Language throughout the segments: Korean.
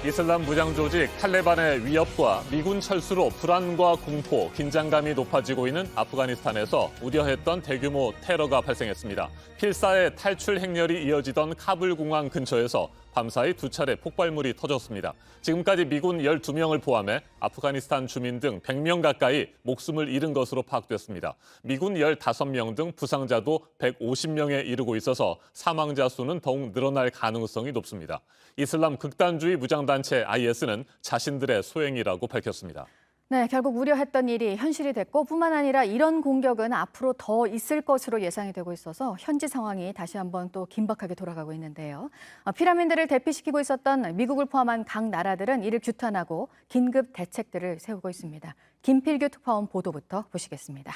이슬람 무장 조직 탈레반의 위협과 미군 철수로 불안과 공포, 긴장감이 높아지고 있는 아프가니스탄에서 우려했던 대규모 테러가 발생했습니다. 필사의 탈출 행렬이 이어지던 카불 공항 근처에서 밤사이 두 차례 폭발물이 터졌습니다. 지금까지 미군 12명을 포함해 아프가니스탄 주민 등 100명 가까이 목숨을 잃은 것으로 파악됐습니다. 미군 15명 등 부상자도 150명에 이르고 있어서 사망자 수는 더욱 늘어날 가능성이 높습니다. 이슬람 극단주의 무장단체 IS는 자신들의 소행이라고 밝혔습니다. 네, 결국 우려했던 일이 현실이 됐고 뿐만 아니라 이런 공격은 앞으로 더 있을 것으로 예상이 되고 있어서 현지 상황이 다시 한번 또 긴박하게 돌아가고 있는데요. 피라민드를 대피시키고 있었던 미국을 포함한 각 나라들은 이를 규탄하고 긴급 대책들을 세우고 있습니다. 김필규 특파원 보도부터 보시겠습니다.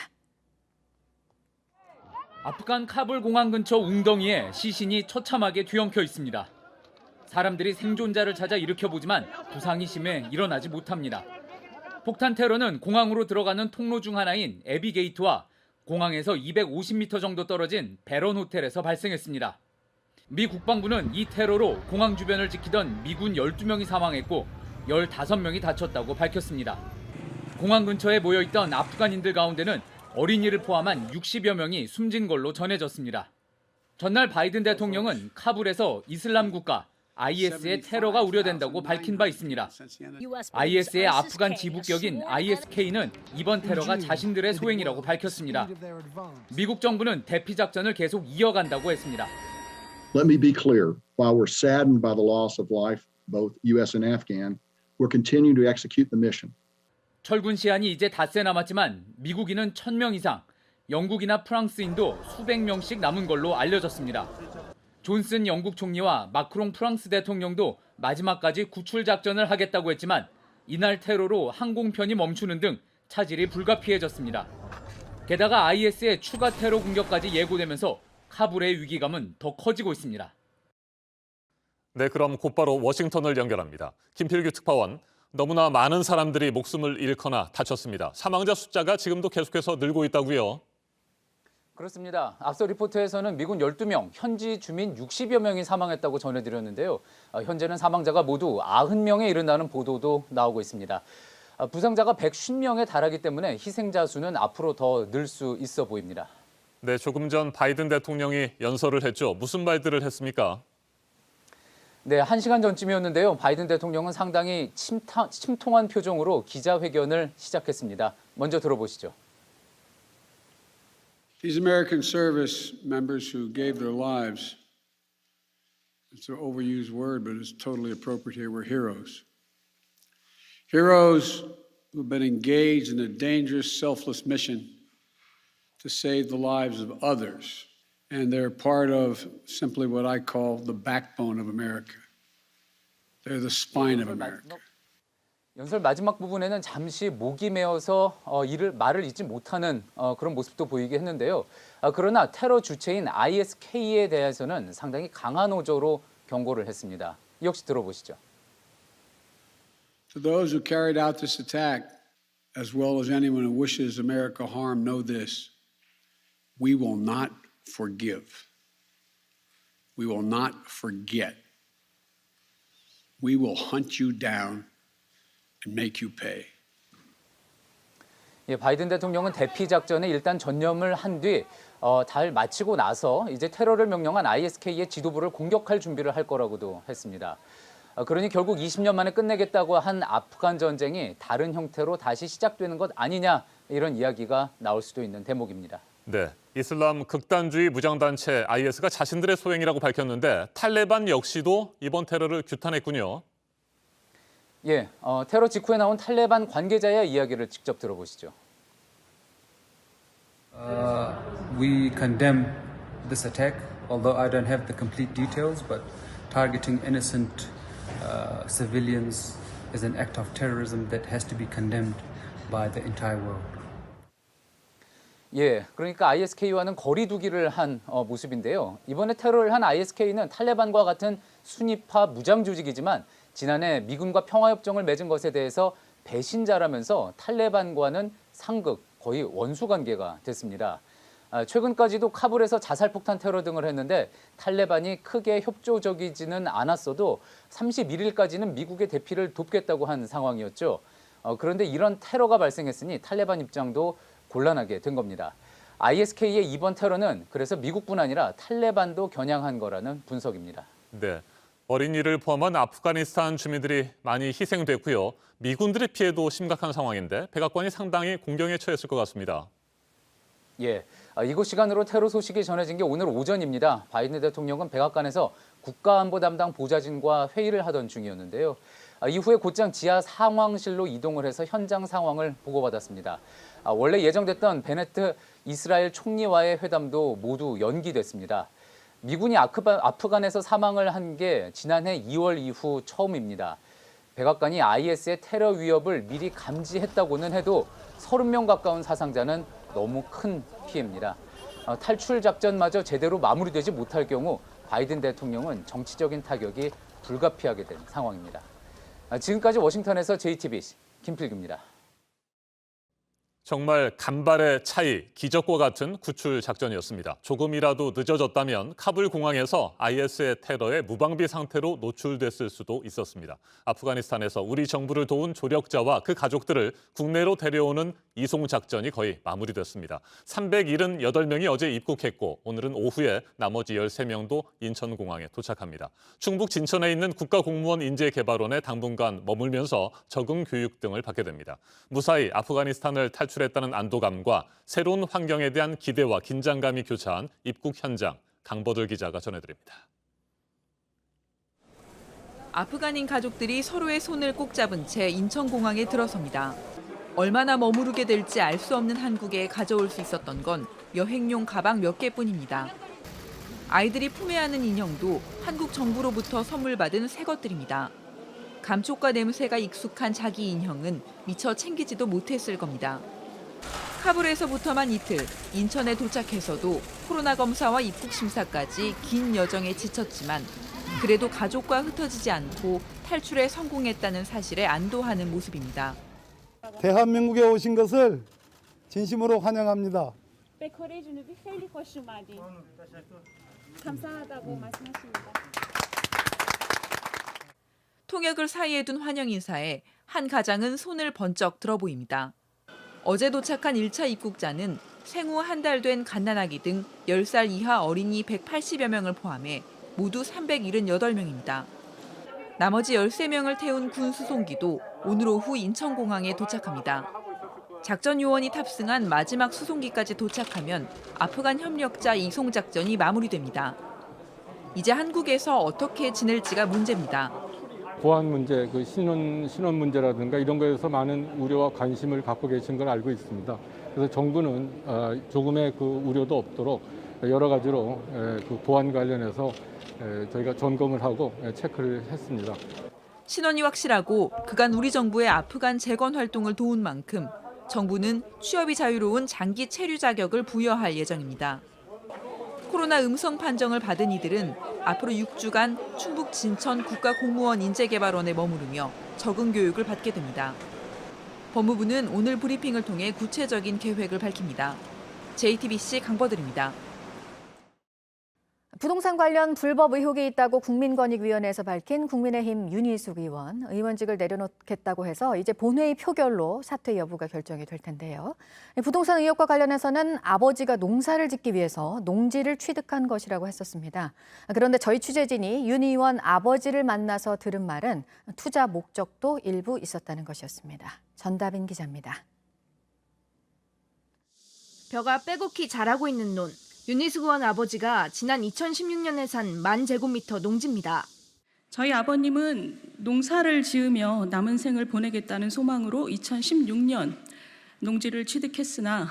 아프간 카불 공항 근처 웅덩이에 시신이 처참하게 뒤엉켜 있습니다. 사람들이 생존자를 찾아 일으켜보지만 부상이 심해 일어나지 못합니다. 폭탄 테러는 공항으로 들어가는 통로 중 하나인 애비게이트와 공항에서 250m 정도 떨어진 베런 호텔에서 발생했습니다. 미 국방부는 이 테러로 공항 주변을 지키던 미군 12명이 사망했고 15명이 다쳤다고 밝혔습니다. 공항 근처에 모여있던 아프간인들 가운데는 어린이를 포함한 60여 명이 숨진 걸로 전해졌습니다. 전날 바이든 대통령은 카불에서 이슬람 국가 IS의 테러가 우려된다고 밝힌 바 있습니다. IS의 아프간 지부격인 ISK는 이번 테러가 자신들의 소행이라고 밝혔습니다. 미국 정부는 대피 작전을 계속 이어간다고 했습니다. Let me be clear. While we're saddened by the loss of life, both U.S. and Afghan, we're continuing to execute the mission. 철군 시한이 이제 닷새 남았지만 미국인은 1,000명 이상, 영국이나 프랑스인도 수백 명씩 남은 걸로 알려졌습니다. 존슨 영국 총리와 마크롱 프랑스 대통령도 마지막까지 구출 작전을 하겠다고 했지만 이날 테러로 항공편이 멈추는 등 차질이 불가피해졌습니다. 게다가 IS의 추가 테러 공격까지 예고되면서 카불의 위기감은 더 커지고 있습니다. 네, 그럼 곧바로 워싱턴을 연결합니다. 김필규 특파원, 너무나 많은 사람들이 목숨을 잃거나 다쳤습니다. 사망자 숫자가 지금도 계속해서 늘고 있다고요? 그렇습니다. 앞서 리포트에서는 미군 12명, 현지 주민 60여 명이 사망했다고 전해드렸는데요. 현재는 사망자가 모두 90명에 이른다는 보도도 나오고 있습니다. 부상자가 150명에 달하기 때문에 희생자 수는 앞으로 더 늘 수 있어 보입니다. 네, 조금 전 바이든 대통령이 연설을 했죠. 무슨 말들을 했습니까? 네, 1시간 전쯤이었는데요. 바이든 대통령은 상당히 침통한 표정으로 기자회견을 시작했습니다. 먼저 들어보시죠. These American service members who gave their lives, it's an overused word, but it's totally appropriate here, were heroes. Heroes who've been engaged in a dangerous, selfless mission to save the lives of others. And they're part of simply what I call the backbone of America. They're the spine of America. 연설 마지막 부분에는 잠시 목이 메어서 말을 잇지 못하는 그런 모습도 보이게 했는데요. 그러나 테러 주체인 ISK에 대해서는 상당히 강한 어조로 경고를 했습니다. 역시 들어보시죠. To those who carried out this attack, as well as anyone who wishes America harm, know this: we will not forgive. We will not forget. We will hunt you down and make you pay. 예, 바이든 대통령은 대피 작전에 일단 전념을 한 뒤 잘 마치고 나서 이제 테러를 명령한 ISK의 지도부를 공격할 준비를 할 거라고도 했습니다. 그러니 결국 20년 만에 끝내겠다고 한 아프간 전쟁이 다른 형태로 다시 시작되는 것 아니냐, 이런 이야기가 나올 수도 있는 대목입니다. 네, 이슬람 극단주의 무장단체 IS가 자신들의 소행이라고 밝혔는데 탈레반 역시도 이번 테러를 규탄했군요. 예, 테러 직후에 나온 탈레반 관계자의 이야기를 직접 들어보시죠. We condemn this attack, although I don't have the complete details, but targeting innocent civilians is an act of terrorism that has to be condemned by the entire world. 예, 그러니까 ISK와는 거리 두기를 한 모습인데요. 이번에 테러를 한 ISK는 탈레반과 같은 순위파 무장 조직이지만 지난해 미군과 평화협정을 맺은 것에 대해서 배신자라면서 탈레반과는 상극, 거의 원수 관계가 됐습니다. 최근까지도 카불에서 자살폭탄 테러 등을 했는데 탈레반이 크게 협조적이지는 않았어도 31일까지는 미국의 대피를 돕겠다고 한 상황이었죠. 그런데 이런 테러가 발생했으니 탈레반 입장도 곤란하게 된 겁니다. ISK의 이번 테러는 그래서 미국뿐 아니라 탈레반도 겨냥한 거라는 분석입니다. 네. 어린이를 포함한 아프가니스탄 주민들이 많이 희생됐고요. 미군들의 피해도 심각한 상황인데 백악관이 상당히 공경에 처했을 것 같습니다. 예, 이곳 시간으로 테러 소식이 전해진 게 오늘 오전입니다. 바이든 대통령은 백악관에서 국가안보 담당 보좌진과 회의를 하던 중이었는데요. 이후에 곧장 지하 상황실로 이동을 해서 현장 상황을 보고받았습니다. 원래 예정됐던 베네트 이스라엘 총리와의 회담도 모두 연기됐습니다. 미군이 아프간에서 사망을 한 게 지난해 2월 이후 처음입니다. 백악관이 IS의 테러 위협을 미리 감지했다고는 해도 30명 가까운 사상자는 너무 큰 피해입니다. 탈출 작전마저 제대로 마무리되지 못할 경우 바이든 대통령은 정치적인 타격이 불가피하게 된 상황입니다. 지금까지 워싱턴에서 JTBC 김필규입니다. 정말 간발의 차이, 기적과 같은 구출 작전이었습니다. 조금이라도 늦어졌다면 카불 공항에서 IS의 테러에 무방비 상태로 노출됐을 수도 있었습니다. 아프가니스탄에서 우리 정부를 도운 조력자와 그 가족들을 국내로 데려오는 이송 작전이 거의 마무리됐습니다. 378명이 어제 입국했고 오늘은 오후에 나머지 13명도 인천공항에 도착합니다. 충북 진천에 있는 국가공무원 인재개발원에 당분간 머물면서 적응 교육 등을 받게 됩니다. 무사히 아프가니스탄을 탈출했다는 안도감과 새로운 환경에 대한 기대와 긴장감이 교차한 입국 현장, 강버들 기자가 전해드립니다. 아프간인 가족들이 서로의 손을 꼭 잡은 채 인천공항에 들어섭니다. 얼마나 머무르게 될지 알 수 없는 한국에 가져올 수 있었던 건 여행용 가방 몇 개뿐입니다. 아이들이 품에 안은 인형도 한국 정부로부터 선물 받은 새 것들입니다. 감촉과 냄새가 익숙한 자기 인형은 미처 챙기지도 못했을 겁니다. 카불에서부터만 이틀, 인천에 도착해서도 코로나 검사와 입국 심사까지 긴 여정에 지쳤지만 그래도 가족과 흩어지지 않고 탈출에 성공했다는 사실에 안도하는 모습입니다. 대한민국에 오신 것을 진심으로 환영합니다. 감사하다고 말씀하십니다. 통역을 사이에 둔 환영 인사에 한 가장은 손을 번쩍 들어 보입니다. 어제 도착한 1차 입국자는 생후 한 달 된 갓난아기 등 10살 이하 어린이 180여 명을 포함해 모두 378명입니다. 나머지 13명을 태운 군 수송기도 오늘 오후 인천공항에 도착합니다. 작전 요원이 탑승한 마지막 수송기까지 도착하면 아프간 협력자 이송 작전이 마무리됩니다. 이제 한국에서 어떻게 지낼지가 문제입니다. 보안 문제, 그 신원 문제라든가 이런 거에서 많은 우려와 관심을 갖고 계신 걸 알고 있습니다. 그래서 정부는 조금의 그 우려도 없도록 여러 가지로 그 보안 관련해서 저희가 점검을 하고 체크를 했습니다. 신원이 확실하고 그간 우리 정부의 아프간 재건 활동을 도운 만큼 정부는 취업이 자유로운 장기 체류 자격을 부여할 예정입니다. 코로나 음성 판정을 받은 이들은 앞으로 6주간 충북 진천 국가공무원 인재개발원에 머무르며 적응 교육을 받게 됩니다. 법무부는 오늘 브리핑을 통해 구체적인 계획을 밝힙니다. JTBC 강버들입니다. 부동산 관련 불법 의혹이 있다고 국민권익위원회에서 밝힌 국민의힘 윤희숙 의원, 의원직을 내려놓겠다고 해서 이제 본회의 표결로 사퇴 여부가 결정이 될 텐데요. 부동산 의혹과 관련해서는 아버지가 농사를 짓기 위해서 농지를 취득한 것이라고 했었습니다. 그런데 저희 취재진이 윤 의원 아버지를 만나서 들은 말은 투자 목적도 일부 있었다는 것이었습니다. 전다빈 기자입니다. 벼가 빼곡히 자라고 있는 논. 윤희숙 의원 아버지가 지난 2016년에 산 10,000제곱미터 농지입니다. 저희 아버님은 농사를 지으며 남은 생을 보내겠다는 소망으로 2016년 농지를 취득했으나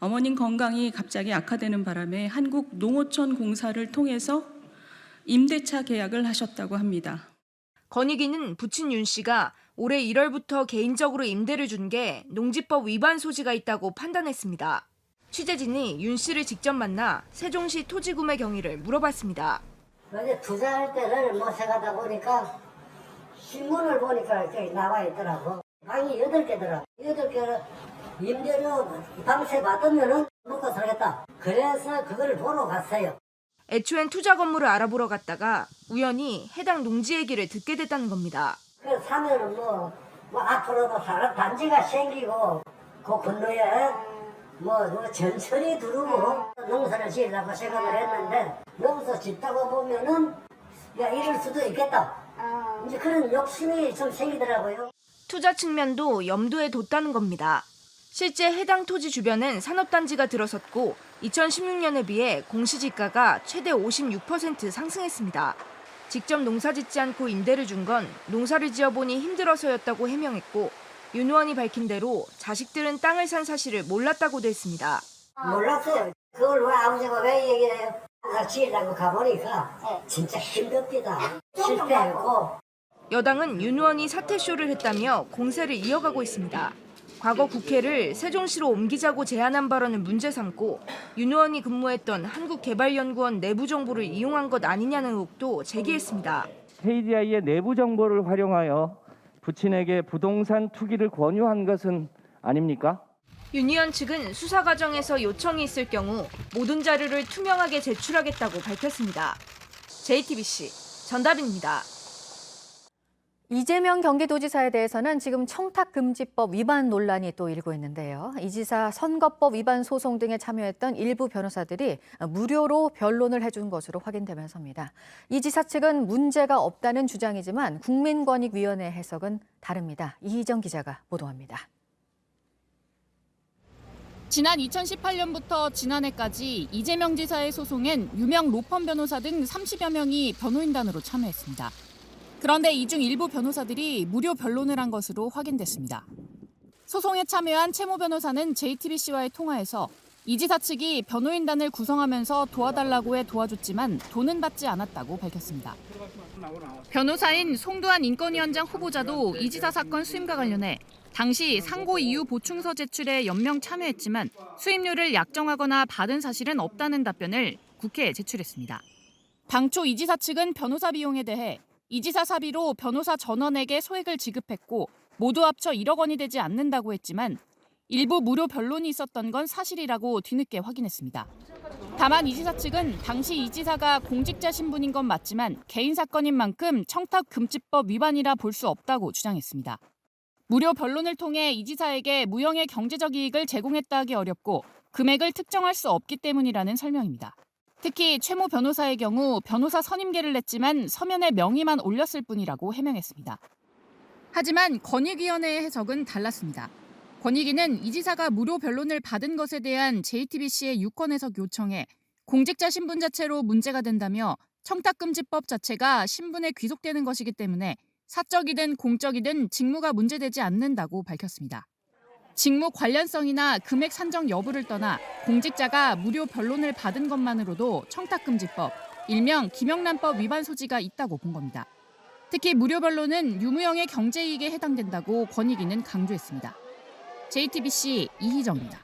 어머님 건강이 갑자기 악화되는 바람에 한국농어촌공사를 통해서 임대차 계약을 하셨다고 합니다. 권익위는 부친 윤 씨가 올해 1월부터 개인적으로 임대를 준 게 농지법 위반 소지가 있다고 판단했습니다. 취재진이 윤 씨를 직접 만나 세종시 토지 구매 경위를 물어봤습니다. 어제 투자할 때를 못 해가다 보니까 신문을 보니까 저기 나와 있더라고. 방이 8개더라고. 8개를 임대료 방세 받으면은 먹고 살겠다. 그래서 그걸 보러 갔어요. 애초엔 투자 건물을 알아보러 갔다가 우연히 해당 농지 얘기를 듣게 됐다는 겁니다. 그래서 사면은 뭐 앞으로도 사람 단지가 생기고 그 건너에 뭐 전철이 두르고 농사를 지으려고 생각을 했는데 농사 짓다가 보면은 야 이럴 수도 있겠다. 이제 그런 욕심이 좀 생기더라고요. 투자 측면도 염두에 뒀다는 겁니다. 실제 해당 토지 주변엔 산업단지가 들어섰고 2016년에 비해 공시지가가 최대 56% 상승했습니다. 직접 농사 짓지 않고 임대를 준 건 농사를 지어보니 힘들어서였다고 해명했고 윤 의원이 밝힌 대로 자식들은 땅을 산 사실을 몰랐다고도 했습니다. 몰랐어요. 그걸 왜 아버지가 왜 얘기해요? 나 지으려고 가보니까 진짜 힘듭니다. 실패했고. 여당은 윤 의원이 사퇴쇼를 했다며 공세를 이어가고 있습니다. 과거 국회를 세종시로 옮기자고 제안한 발언을 문제 삼고 윤 의원이 근무했던 한국개발연구원 내부 정보를 이용한 것 아니냐는 의혹도 제기했습니다. KDI의 내부 정보를 활용하여 부친에게 부동산 투기를 권유한 것은 아닙니까? 윤 의원 측은 수사 과정에서 요청이 있을 경우 모든 자료를 투명하게 제출하겠다고 밝혔습니다. JTBC 전다빈입니다. 이재명 경기도지사에 대해서는 지금 청탁금지법 위반 논란이 또 일고 있는데요. 이 지사 선거법 위반 소송 등에 참여했던 일부 변호사들이 무료로 변론을 해준 것으로 확인되면서입니다. 이 지사 측은 문제가 없다는 주장이지만 국민권익위원회 해석은 다릅니다. 이희정 기자가 보도합니다. 지난 2018년부터 지난해까지 이재명 지사의 소송엔 유명 로펌 변호사 등 30여 명이 변호인단으로 참여했습니다. 그런데 이 중 일부 변호사들이 무료 변론을 한 것으로 확인됐습니다. 소송에 참여한 최모 변호사는 JTBC와의 통화에서 이 지사 측이 변호인단을 구성하면서 도와달라고 해 도와줬지만 돈은 받지 않았다고 밝혔습니다. 변호사인 송도한 인권위원장 후보자도 이 지사 사건 수임과 관련해 당시 상고 이유 보충서 제출에 연명 참여했지만 수임료를 약정하거나 받은 사실은 없다는 답변을 국회에 제출했습니다. 당초 이 지사 측은 변호사 비용에 대해 이 지사 사비로 변호사 전원에게 소액을 지급했고 모두 합쳐 1억 원이 되지 않는다고 했지만 일부 무료 변론이 있었던 건 사실이라고 뒤늦게 확인했습니다. 다만 이 지사 측은 당시 이 지사가 공직자 신분인 건 맞지만 개인 사건인 만큼 청탁금지법 위반이라 볼 수 없다고 주장했습니다. 무료 변론을 통해 이 지사에게 무형의 경제적 이익을 제공했다 하기 어렵고 금액을 특정할 수 없기 때문이라는 설명입니다. 특히 최모 변호사의 경우 변호사 선임계를 냈지만 서면에 명의만 올렸을 뿐이라고 해명했습니다. 하지만 권익위원회의 해석은 달랐습니다. 권익위는 이 지사가 무료 변론을 받은 것에 대한 JTBC의 유권 해석 요청에 공직자 신분 자체로 문제가 된다며 청탁금지법 자체가 신분에 귀속되는 것이기 때문에 사적이든 공적이든 직무가 문제되지 않는다고 밝혔습니다. 직무 관련성이나 금액 산정 여부를 떠나 공직자가 무료 변론을 받은 것만으로도 청탁금지법, 일명 김영란법 위반 소지가 있다고 본 겁니다. 특히 무료 변론은 유무형의 경제이익에 해당된다고 권익위는 강조했습니다. JTBC 이희정입니다.